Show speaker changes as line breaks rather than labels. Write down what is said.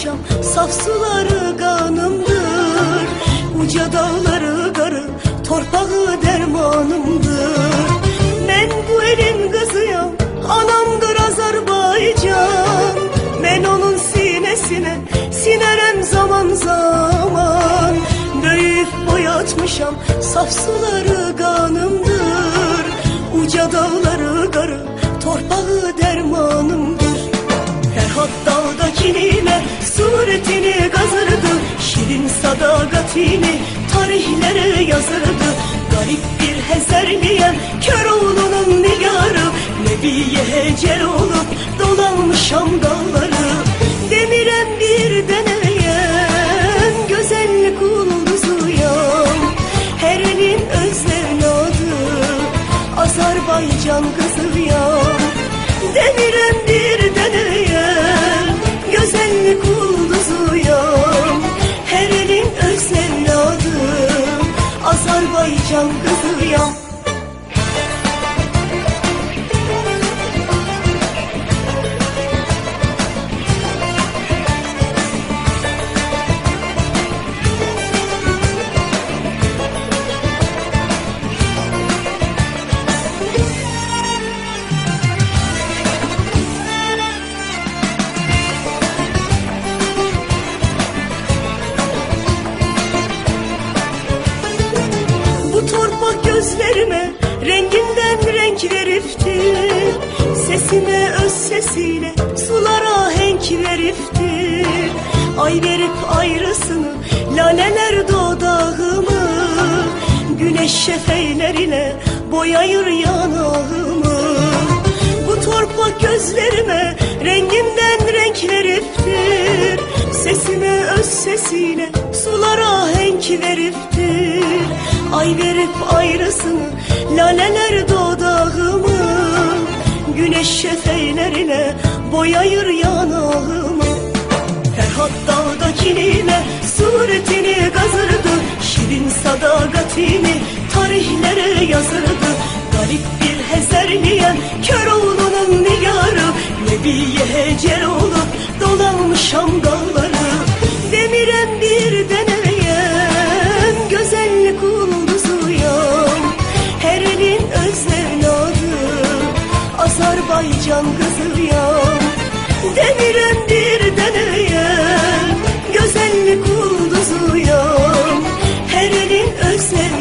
boyatmışam, saf suları kanımdır. Uca dağları garı, torpağı dermanımdır. Ben bu elin kızıyam, anamdır Azerbaycan. Ben onun sinesine sinerem zaman zaman. Böyüp boyatmışam, saf suları kanımdır. Uca dağları garı, torpağı dermanımdır. Ferhat dağdakine suretini kazırdı, şirin sadakatini tarihlere yazırdı. Garip bir hezerliyem, kör oğlunun nigarı, Nebiye hecel olup dolanmışam dağları. Demirem bir deneyem, güzellik ulduzuyam. Her elin öz evladı, Azerbaycan kızıyam. Demirem bir deneyem, güzellik ulduzuyam. Her elin öz evladı, Azerbaycan kızıyam. Gözlerime renginden renk verifti, sesime öz sesiyle sulara henk verifti. Ay verip ayrısını laleler dodağımı, güneş şefeyler ile boyayır yanağımı. Bu torpak gözlerime renginden renk veriftir, sesime öz sesiyle sulara henk veriftir. Ay verip ayrısını laleler dodağımı, güneş şefeyler ile boyayır yanağımı. Ferhat dağdakine suretini kazırdı, şirin sadakatini tarihlere yazırdı. Garip bir hezerliyem, kör oğlunun nigarı, Nebiye hecel olup dolanmışam dağları. Demirem bir deneyem, güzellik ulduzuyam. Her elin öz evladı, Azerbaycan kızıyam. Demirem bir deneyem, güzellik ulduzuyam. Her elin öz evladı,